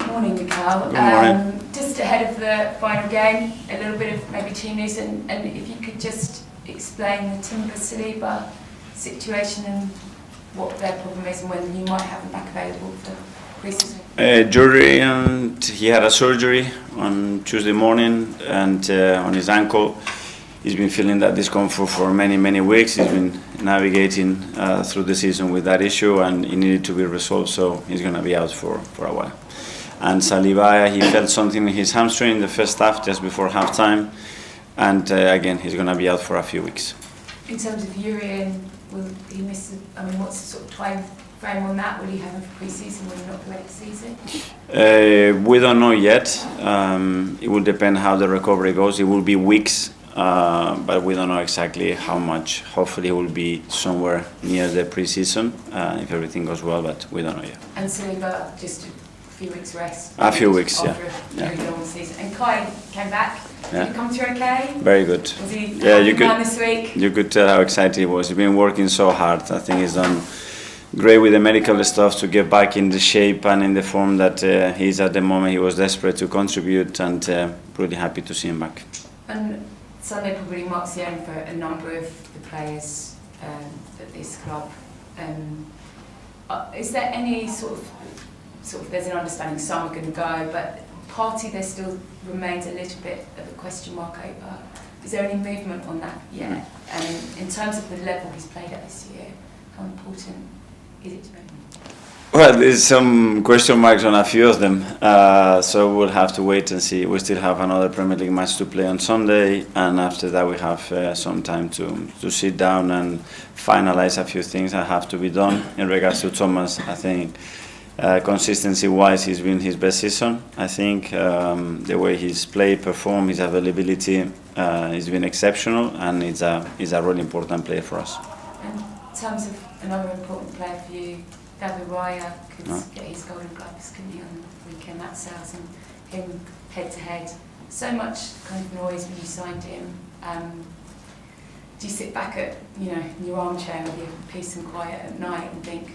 Morning, Mikhail. Good morning. Just ahead of the final game, a little bit of maybe team news, and if you could just explain the Timber-Saliba situation and what their problem is and when you might have them back available for pre-season. Jury, and he had a surgery on Tuesday morning, and on his ankle. He's been feeling that discomfort for many weeks. He's been navigating through the season with that issue, and it needed to be resolved, so he's going to be out for a while. And Saliba, he felt something in his hamstring in the first half, just before halftime, and again, he's going to be out for a few weeks. In terms of Urian, will he miss? What's the sort of time frame on that? Will he have him for pre-season? Will he not play the season? We don't know yet. It will depend how the recovery goes. It will be weeks. But we don't know exactly how much. Hopefully it will be somewhere near the pre-season if everything goes well, but we don't know yet. And Saliba, just a few weeks rest? A few weeks, after a very long season. And Kai came back. Did he come through okay? Very good. Was he this week? You could tell how excited he was. He's been working so hard. I think he's done great with the medical stuff to get back in the shape and in the form that he's at the moment. He was desperate to contribute, and really happy to see him back. And Sunday probably marks the end for a number of the players at this club. Is there any sort of there's an understanding some are going to go, but Partey there still remains a little bit of a question mark over. Is there any movement on that yet? And in terms of the level he's played at this year, how important is it to him? Well, there's some question marks on a few of them, so we'll have to wait and see. We still have another Premier League match to play on Sunday, and after that we have some time to sit down and finalize a few things that have to be done. In regards to Thomas, I think consistency-wise he's been his best season. I think the way he's played, performed, his availability has been exceptional, and he's a really important player for us. In terms of another important player for you, David Raya could get his Golden Gloves, couldn't he, on the weekend? That sells him head to head. So much kind of noise when you signed him. Do you sit back at in your armchair with your peace and quiet at night and think,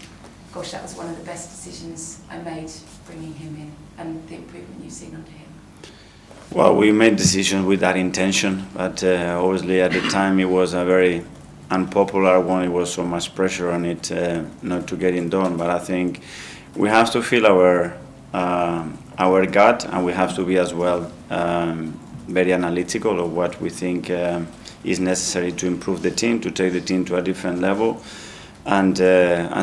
gosh, that was one of the best decisions I made bringing him in, and the improvement you've seen under him? Well, we made decisions with that intention, but obviously at the time it was a very unpopular one. It was so much pressure on it not to get it done, but I think we have to feel our gut, and we have to be as well very analytical of what we think is necessary to improve the team, to take the team to a different level, and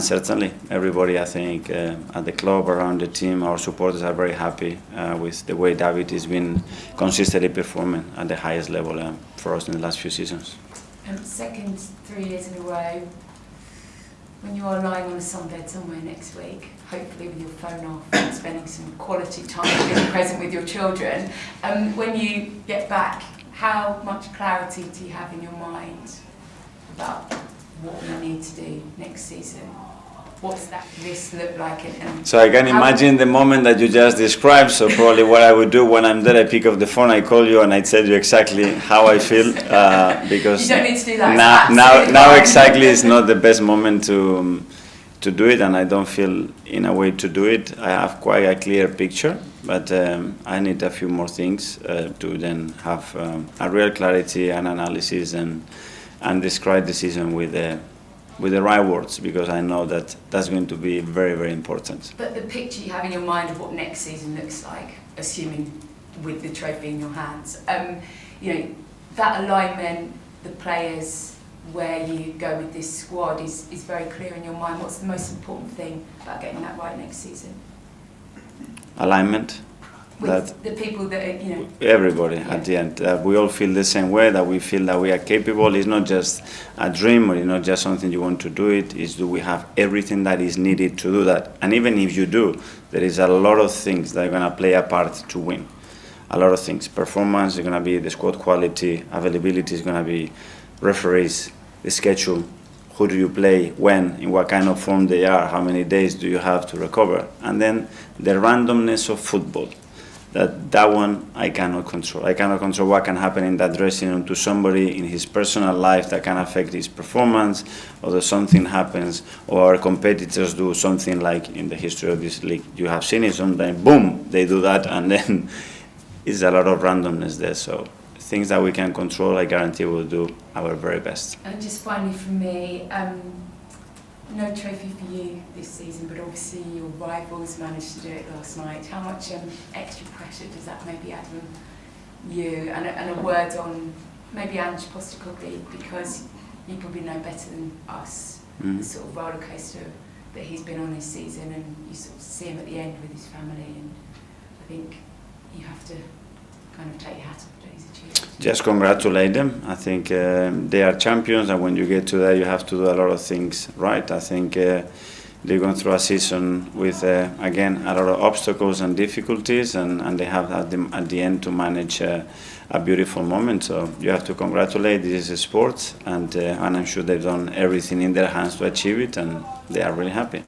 certainly everybody, I think, at the club, around the team, our supporters are very happy with the way David has been consistently performing at the highest level for us in the last few seasons. Second 3 years in a row, when you are lying on a sunbed somewhere next week, hopefully with your phone off and spending some quality time being present with your children, when you get back, how much clarity do you have in your mind about what we need to do next season? What's that list look like? So I can imagine the moment that you just described. So probably what I would do when I'm there, I pick up the phone, I call you, and I tell you exactly how I feel. Because you don't need to do that. Now exactly is not the best moment to do it, and I don't feel in a way to do it. I have quite a clear picture, but I need a few more things to then have a real clarity and analysis and describe the season with the right words, because I know that that's going to be very important. But the picture you have in your mind of what next season looks like, assuming with the trophy in your hands, that alignment, the players, where you go with this squad is very clear in your mind. What's the most important thing about getting that right next season? Alignment. With the people that everybody at the end, we all feel the same way, that we feel that we are capable. It's not just a dream, or it's not just something you want to do. Do we have everything that is needed to do that? And even if you do, there is a lot of things that are going to play a part to win. A lot of things. Performance is going to be the squad quality, availability is going to be referees, the schedule, who do you play, when, in what kind of form they are, how many days do you have to recover, and then the randomness of football. that one I cannot control. I cannot control what can happen in that dressing room to somebody in his personal life that can affect his performance, or that something happens, or our competitors do something like in the history of this league. You have seen it sometimes, boom, they do that, and then it's a lot of randomness there. So things that we can control, I guarantee we'll do our very best. And just finally from me, no trophy for you this season, but obviously your rivals managed to do it last night. How much extra pressure does that maybe add on you? And a word on maybe Ange Postecoglou, because you probably know better than us the sort of roller coaster that he's been on this season, and you sort of see him at the end with his family, and I think you have to kind of take your hat off to his achievements. Just congratulate them. I think they are champions, and when you get to that, you have to do a lot of things right. I think they're going through a season with, again, a lot of obstacles and difficulties, and they have at the end to manage a beautiful moment. So you have to congratulate. This is a sport, and I'm sure they've done everything in their hands to achieve it, and they are really happy.